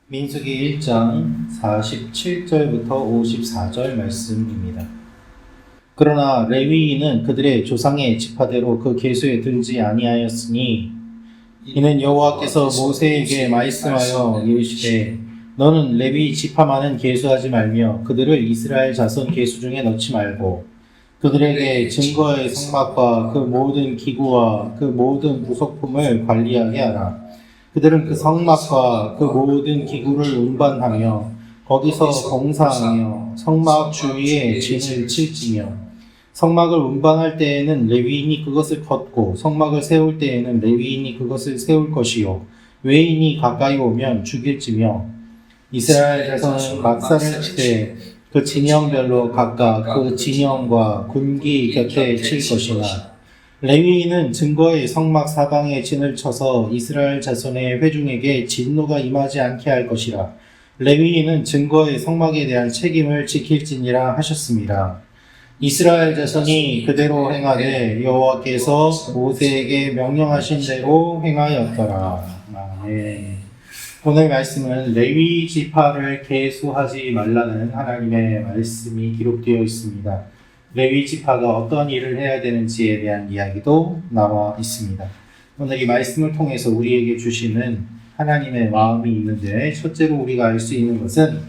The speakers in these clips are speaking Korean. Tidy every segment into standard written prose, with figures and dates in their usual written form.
민수기 1장 47절부터 54절 말씀입니다. 그러나 레위인은 그들의 조상의 지파대로 그 계수에 들지 아니하였으니 이는 여호와께서 모세에게 말씀하여 이르시되 너는 레위 지파만은 계수하지 말며 그들을 이스라엘 자손 계수 중에 넣지 말고 그들에게 증거의 성막과 그 모든 기구와 그 모든 부속품을 관리하게 하라. 그들은 그 성막과 그 모든 기구를 운반하며 거기서 봉사하며 성막 주위에 진을 칠지며 성막을 운반할 때에는 레위인이 그것을 걷고 성막을 세울 때에는 레위인이 그것을 세울 것이요 외인이 가까이 오면 죽일지며 이스라엘 자손은 막사를 치되 그 진영별로 각각 그 진영과 군기 곁에 칠 것이나 레위인은 증거의 성막 사방에 진을 쳐서 이스라엘 자손의 회중에게 진노가 임하지 않게 할 것이라. 레위인은 증거의 성막에 대한 책임을 지킬지니라 하셨습니다. 이스라엘 자손이 그대로 행하되 여호와께서 모세에게 명령하신 대로 행하였더라. 아멘. 오늘 말씀은 레위 지파를 계수하지 말라는 하나님의 말씀이 기록되어 있습니다. 레위 지파가 어떤 일을 해야 되는지에 대한 이야기도 나와 있습니다. 오늘 이 말씀을 통해서 우리에게 주시는 하나님의 마음이 있는데 첫째로 우리가 알 수 있는 것은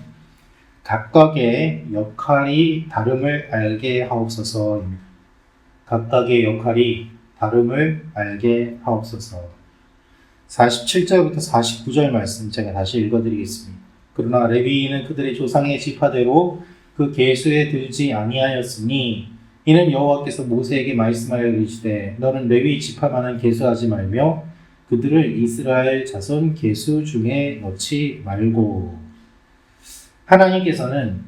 각각의 역할이 다름을 알게 하옵소서입니다. 각각의 역할이 다름을 알게 하옵소서. 47절부터 49절 말씀 제가 다시 읽어드리겠습니다. 그러나 레위인은 그들의 조상의 지파대로 그 계수에 들지 아니하였으니 이는 여호와께서 모세에게 말씀하여 이르시되 너는 레위 지파만은 계수하지 말며 그들을 이스라엘 자손 계수 중에 넣지 말고. 하나님께서는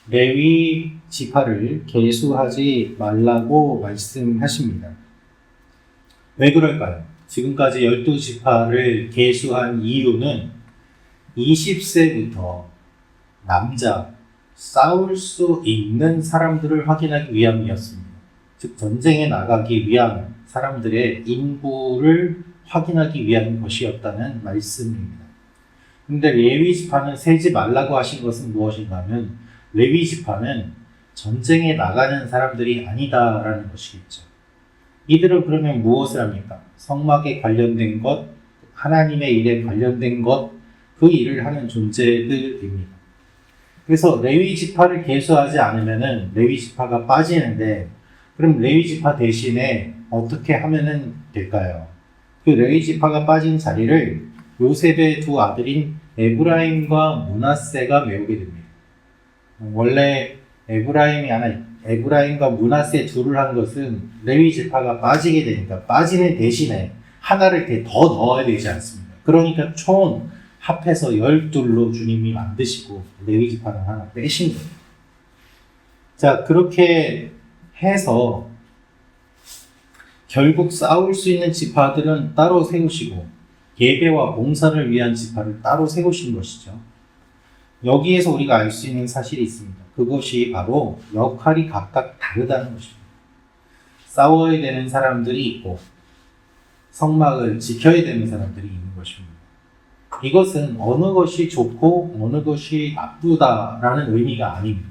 레위 지파를 계수하지 말라고 말씀하십니다. 왜 그럴까요? 지금까지 12지파를 계수한 이유는 20세부터 남자 싸울 수 있는 사람들을 확인하기 위함이었습니다. 즉 전쟁에 나가기 위한 사람들의 인구를 확인하기 위한 것이었다는 말씀입니다. 그런데 레위 지파는 세지 말라고 하신 것은 무엇인가 하면 레위 지파는 전쟁에 나가는 사람들이 아니다라는 것이겠죠. 이들은 그러면 무엇을 합니까? 성막에 관련된 것, 하나님의 일에 관련된 것, 그 일을 하는 존재들입니다. 그래서 레위 지파를 계수하지 않으면은 레위 지파가 빠지는데 그럼 레위 지파 대신에 어떻게 하면은 될까요? 그 레위 지파가 빠진 자리를 요셉의 두 아들인 에브라임과 므낫세가 메우게 됩니다. 원래 에브라임과 므낫세 둘을 한 것은 레위 지파가 빠지게 되니까 빠지는 대신에 하나를 더 넣어야 되지 않습니까? 그러니까 총 합해서 12로 주님이 만드시고 레위 지파는 하나 빼신 거예요. 자, 그렇게 해서 결국 싸울 수 있는 지파들은 따로 세우시고 예배와 봉사를 위한 지파를 따로 세우신 것이죠. 여기에서 우리가 알 수 있는 사실이 있습니다. 그것이 바로 역할이 각각 다르다는 것입니다. 싸워야 되는 사람들이 있고 성막을 지켜야 되는 사람들이 있는 것입니다. 이것은 어느 것이 좋고 어느 것이 나쁘다라는 의미가 아닙니다.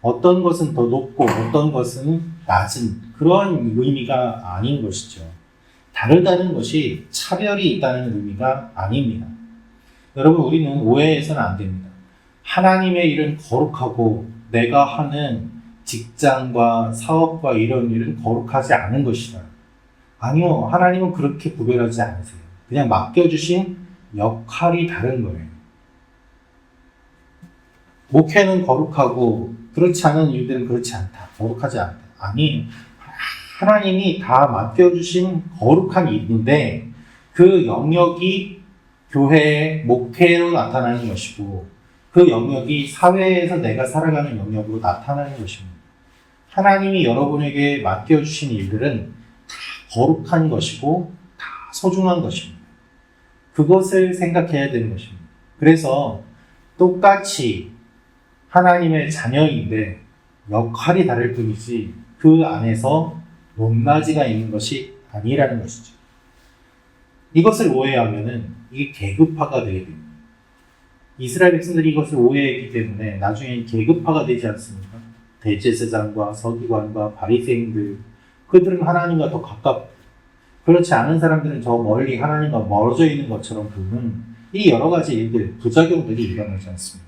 어떤 것은 더 높고 어떤 것은 낮은 그런 의미가 아닌 것이죠. 다르다는 것이 차별이 있다는 의미가 아닙니다. 여러분, 우리는 오해해서는 안 됩니다. 하나님의 일은 거룩하고 내가 하는 직장과 사업과 이런 일은 거룩하지 않은 것이다. 아니요, 하나님은 그렇게 구별하지 않으세요. 그냥 맡겨주신 역할이 다른 거예요. 목회는 거룩하고 그렇지 않은 일들은 그렇지 않다. 거룩하지 않다. 아니, 하나님이 다 맡겨주신 거룩한 일인데 그 영역이 교회의 목회로 나타나는 것이고 그 영역이 사회에서 내가 살아가는 영역으로 나타나는 것입니다. 하나님이 여러분에게 맡겨주신 일들은 다 거룩한 것이고 다 소중한 것입니다. 그것을 생각해야 되는 것입니다. 그래서 똑같이 하나님의 자녀인데 역할이 다를 뿐이지 그 안에서 높낮이가 있는 것이 아니라는 것이죠. 이것을 오해하면은 이게 계급화가 되게 됩니다. 이스라엘 백성들이 이것을 오해했기 때문에 나중에 계급화가 되지 않습니까? 대제사장과 서기관과 바리새인들, 그들은 하나님과 더 가깝고 그렇지 않은 사람들은 저 멀리 하나님과 멀어져 있는 것처럼 보는 이 여러 가지 일들, 부작용들이 일어나지 않습니다.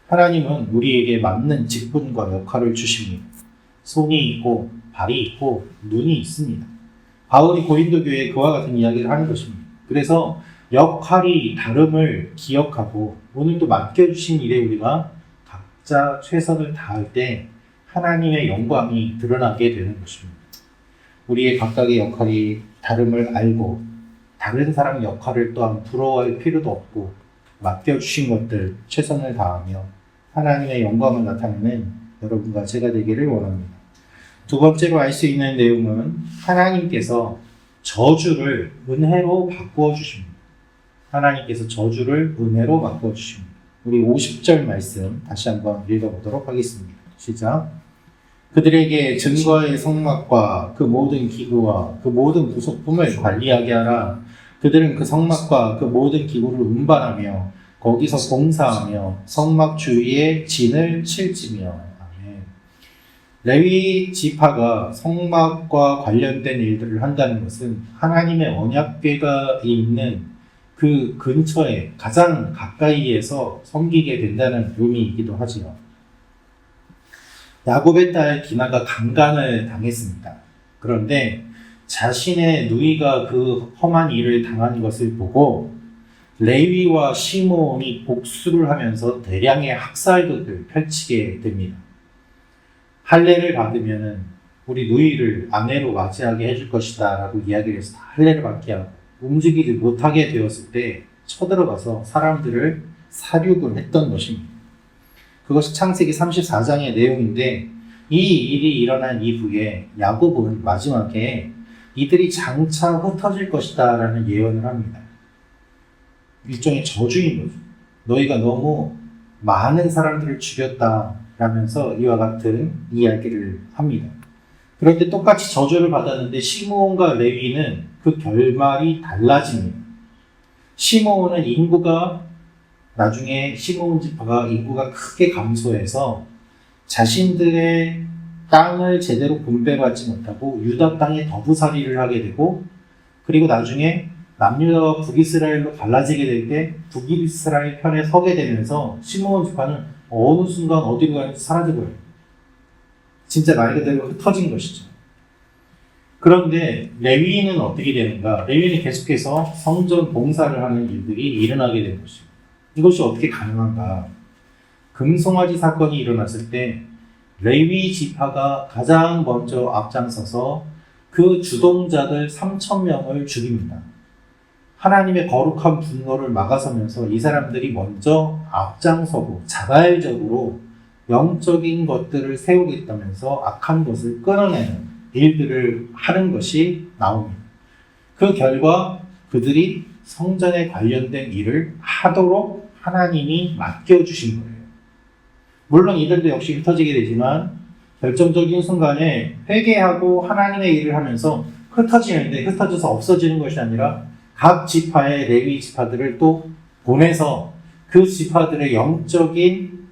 하나님은 우리에게 맞는 직분과 역할을 주십니다. 손이 있고 발이 있고 눈이 있습니다. 바울이 고린도 교회에 그와 같은 이야기를 하는 것입니다. 그래서 역할이 다름을 기억하고 오늘도 맡겨주신 일에 우리가 각자 최선을 다할 때 하나님의 영광이 드러나게 되는 것입니다. 우리의 각각의 역할이 다름을 알고 다른 사람 역할을 또한 부러워할 필요도 없고 맡겨주신 것들 최선을 다하며 하나님의 영광을 나타내는 여러분과 제가 되기를 원합니다. 두 번째로 알 수 있는 내용은 하나님께서 저주를 은혜로 바꾸어 주십니다. 하나님께서 저주를 은혜로 바꾸어 주십니다. 우리 50절 말씀 다시 한번 읽어보도록 하겠습니다. 시작. 그들에게 증거의 성막과 그 모든 기구와 그 모든 부속품을 관리하게 하라. 그들은 그 성막과 그 모든 기구를 운반하며 거기서 봉사하며 성막 주위에 진을 칠지며. 아멘. 레위 지파가 성막과 관련된 일들을 한다는 것은 하나님의 언약궤가 있는 그 근처에 가장 가까이에서 섬기게 된다는 의미이기도 하지요. 야곱의 딸 디나가 강간을 당했습니다. 그런데 자신의 누이가 그 험한 일을 당한 것을 보고 레위와 시므온이 복수를 하면서 대량의 학살극을 펼치게 됩니다. 할례를 받으면 우리 누이를 아내로 맞이하게 해줄 것이다 라고 이야기를 해서 할례를 받게 하고 움직이지 못하게 되었을 때 쳐들어가서 사람들을 살육을 했던 것입니다. 그것이 창세기 34장의 내용인데 이 일이 일어난 이후에 야곱은 마지막에 이들이 장차 흩어질 것이다 라는 예언을 합니다. 일종의 저주인 거죠. 너희가 너무 많은 사람들을 죽였다 라면서 이와 같은 이야기를 합니다. 그런데 똑같이 저주를 받았는데 시므온과 레위는 그 결말이 달라집니다. 시므온은 나중에 시므온 지파가 인구가 크게 감소해서 자신들의 땅을 제대로 분배받지 못하고 유다 땅에 더부살이를 하게 되고 그리고 나중에 남유다와 북이스라엘로 갈라지게 될 때 북이스라엘 편에 서게 되면서 시므온 지파는 어느 순간 어디로 가는지 사라져버려요. 진짜 말 그대로 흩어진 것이죠. 그런데 레위인은 어떻게 되는가? 레위인은 계속해서 성전 봉사를 하는 일들이 일어나게 된 것입니다. 이것이 어떻게 가능한가? 금송아지 사건이 일어났을 때 레위 지파가 가장 먼저 앞장서서 그 주동자들 3,000명을 죽입니다. 하나님의 거룩한 분노를 막아서면서 이 사람들이 먼저 앞장서고 자발적으로 영적인 것들을 세우겠다면서 악한 것을 끊어내는 일들을 하는 것이 나옵니다. 그 결과 그들이 성전에 관련된 일을 하도록 하나님이 맡겨주신 거예요. 물론 이들도 역시 흩어지게 되지만 결정적인 순간에 회개하고 하나님의 일을 하면서 흩어지는데 흩어져서 없어지는 것이 아니라 각 지파의 레위 지파들을 또 보내서 그 지파들의 영적인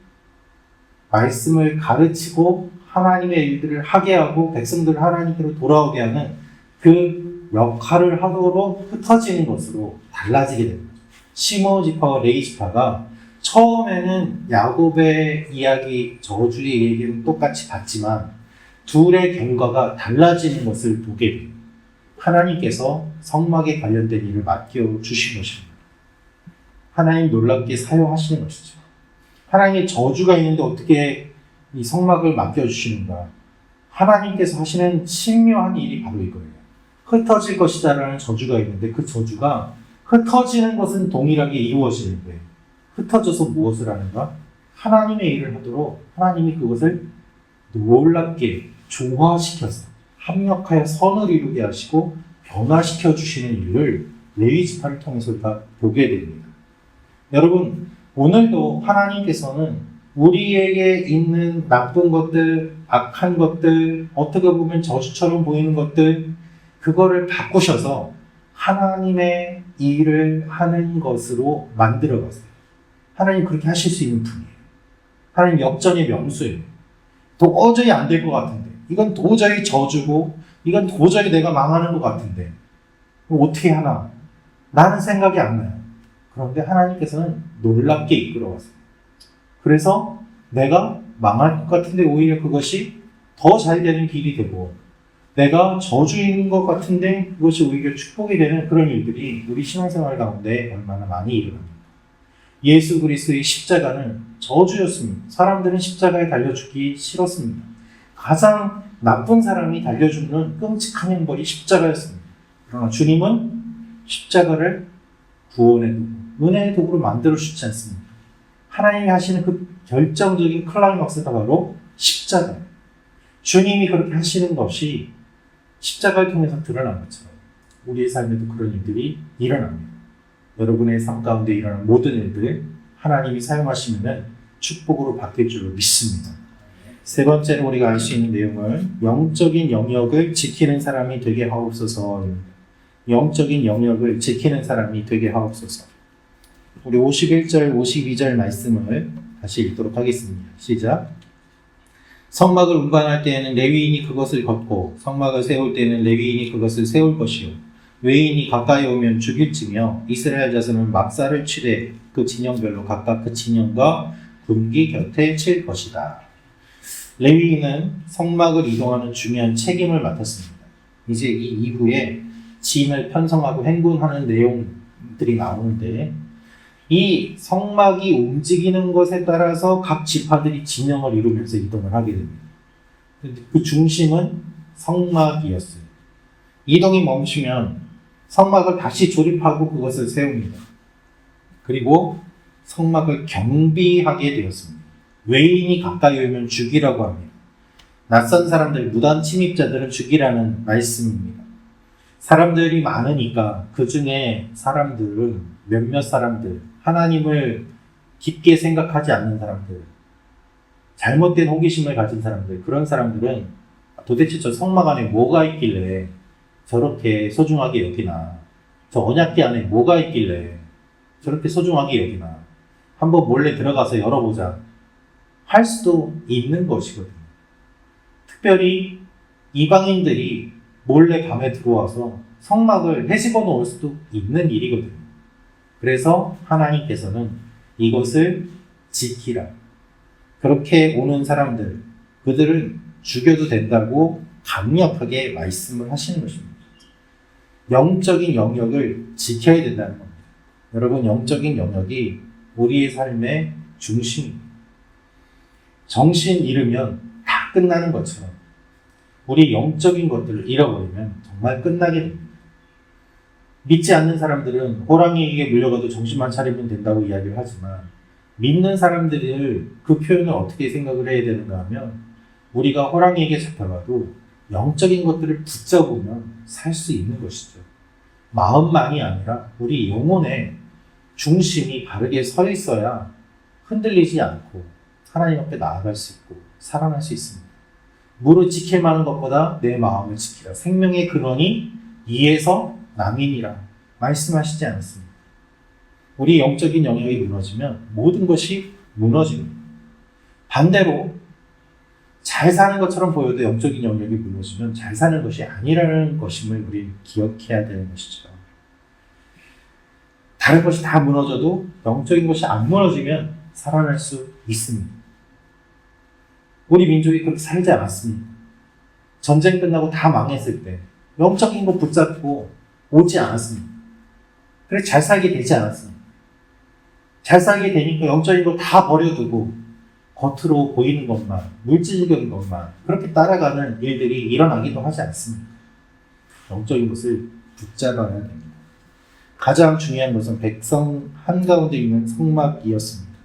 말씀을 가르치고 하나님의 일들을 하게 하고 백성들을 하나님께로 돌아오게 하는 그 역할을 하도록 흩어지는 것으로 달라지게 됩니다. 시므온 지파와 레위 지파가 처음에는 야곱의 이야기, 저주의 얘기는 똑같이 봤지만 둘의 경과가 달라지는 것을 보게 됩니다. 하나님께서 성막에 관련된 일을 맡겨주신 것입니다. 하나님 놀랍게 사용하시는 것이죠. 하나님의 저주가 있는데 어떻게 이 성막을 맡겨주시는가? 하나님께서 하시는 신묘한 일이 바로 이거예요. 흩어질 것이다라는 저주가 있는데 그 저주가 흩어지는 것은 동일하게 이루어지는데 흩어져서 무엇을 하는가? 하나님의 일을 하도록 하나님이 그것을 놀랍게 조화시켜서 합력하여 선을 이루게 하시고 변화시켜 주시는 일을 레위 지파를 통해서 우리가 보게 됩니다. 여러분, 오늘도 하나님께서는 우리에게 있는 나쁜 것들, 악한 것들, 어떻게 보면 저주처럼 보이는 것들, 그거를 바꾸셔서 하나님의 일을 하는 것으로 만들어 가세요. 하나님 그렇게 하실 수 있는 분이에요. 하나님 역전의 명수예요. 도저히 안 될 것 같은데, 이건 도저히 저주고, 이건 도저히 내가 망하는 것 같은데 어떻게 하나? 라는 생각이 안 나요. 그런데 하나님께서는 놀랍게 이끌어가세요. 그래서 내가 망할 것 같은데 오히려 그것이 더 잘 되는 길이 되고, 내가 저주인 것 같은데 그것이 오히려 축복이 되는 그런 일들이 우리 신앙생활 가운데 얼마나 많이 일어납니다. 예수 그리스도의 십자가는 저주였습니다. 사람들은 십자가에 달려 죽기 싫었습니다. 가장 나쁜 사람이 달려 죽는 끔찍한 형벌이 십자가였습니다. 그러나 주님은 십자가를 구원의 도구, 은혜의 도구로 만들어 주지 않습니다. 하나님이 하시는 그 결정적인 클라이막스가 바로 십자가예요. 주님이 그렇게 하시는 것이 십자가를 통해서 드러난 것처럼 우리의 삶에도 그런 일들이 일어납니다. 여러분의 삶 가운데 일어나는 모든 일들 하나님이 사용하시면 축복으로 바뀔 줄로 믿습니다. 세 번째로 우리가 알 수 있는 내용은 영적인 영역을 지키는 사람이 되게 하옵소서입니다. 영적인 영역을 지키는 사람이 되게 하옵소서. 우리 51절, 52절 말씀을 다시 읽도록 하겠습니다. 시작. 성막을 운반할 때에는 레위인이 그것을 걷고 성막을 세울 때에는 레위인이 그것을 세울 것이요 외인이 가까이 오면 죽일지며 이스라엘 자손은 막사를 치되 그 진영별로 각각 그 진영과 군기 곁에 칠 것이다. 레위인은 성막을 이동하는 중요한 책임을 맡았습니다. 이제 이 이후에 진을 편성하고 행군하는 내용들이 나오는데, 이 성막이 움직이는 것에 따라서 각 지파들이 진영을 이루면서 이동을 하게 됩니다. 그 중심은 성막이었어요. 이동이 멈추면 성막을 다시 조립하고 그것을 세웁니다. 그리고 성막을 경비하게 되었습니다. 외인이 가까이 오면 죽이라고 합니다. 낯선 사람들, 무단 침입자들은 죽이라는 말씀입니다. 사람들이 많으니까 그 중에 사람들은 몇몇 사람들, 하나님을 깊게 생각하지 않는 사람들, 잘못된 호기심을 가진 사람들, 그런 사람들은 도대체 저 성막 안에 뭐가 있길래 저렇게 소중하게 여기나, 저 언약궤 안에 뭐가 있길래 저렇게 소중하게 여기나, 한번 몰래 들어가서 열어보자 할 수도 있는 것이거든요. 특별히 이방인들이 몰래 밤에 들어와서 성막을 헤집어 놓을 수도 있는 일이거든요. 그래서 하나님께서는 이것을 지키라. 그렇게 오는 사람들, 그들은 죽여도 된다고 강력하게 말씀을 하시는 것입니다. 영적인 영역을 지켜야 된다는 겁니다. 여러분, 영적인 영역이 우리의 삶의 중심입니다. 정신 잃으면 다 끝나는 것처럼 우리 영적인 것들을 잃어버리면 정말 끝나게 됩니다. 믿지 않는 사람들은 호랑이에게 물려가도 정신만 차리면 된다고 이야기를 하지만, 믿는 사람들을 그 표현을 어떻게 생각을 해야 되는가 하면, 우리가 호랑이에게 잡혀가도 영적인 것들을 붙잡으면 살 수 있는 것이죠. 마음만이 아니라 우리 영혼의 중심이 바르게 서 있어야 흔들리지 않고 하나님 앞에 나아갈 수 있고 살아날 수 있습니다. 무릇 지킬 만한 것보다 내 마음을 지키라. 생명의 근원이 이에서 남이니라 말씀하시지 않았습니다. 우리 영적인 영역이 무너지면 모든 것이 무너집니다. 반대로 잘 사는 것처럼 보여도 영적인 영역이 무너지면 잘 사는 것이 아니라는 것임을 우리 기억해야 되는 것이죠. 다른 것이 다 무너져도 영적인 것이 안 무너지면 살아날 수 있습니다. 우리 민족이 그렇게 살지 않았습니다. 전쟁 끝나고 다 망했을 때 영적인 거 붙잡고 오지 않았습니다. 그래서 잘 살게 되지 않았습니다. 잘 살게 되니까 영적인 거 다 버려두고 겉으로 보이는 것만, 물질적인 것만 그렇게 따라가는 일들이 일어나기도 하지 않습니다. 영적인 것을 붙잡아야 됩니다. 가장 중요한 것은 백성 한가운데 있는 성막이었습니다.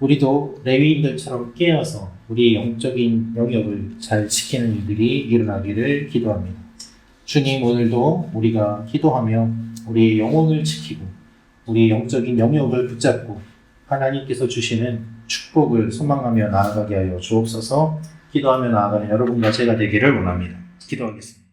우리도 레위인들처럼 깨어서 우리의 영적인 영역을 잘 지키는 일들이 일어나기를 기도합니다. 주님, 오늘도 우리가 기도하며 우리의 영혼을 지키고 우리의 영적인 영역을 붙잡고 하나님께서 주시는 축복을 소망하며 나아가게 하여 주옵소서. 기도하며 나아가는 여러분과 제가 되기를 원합니다. 기도하겠습니다.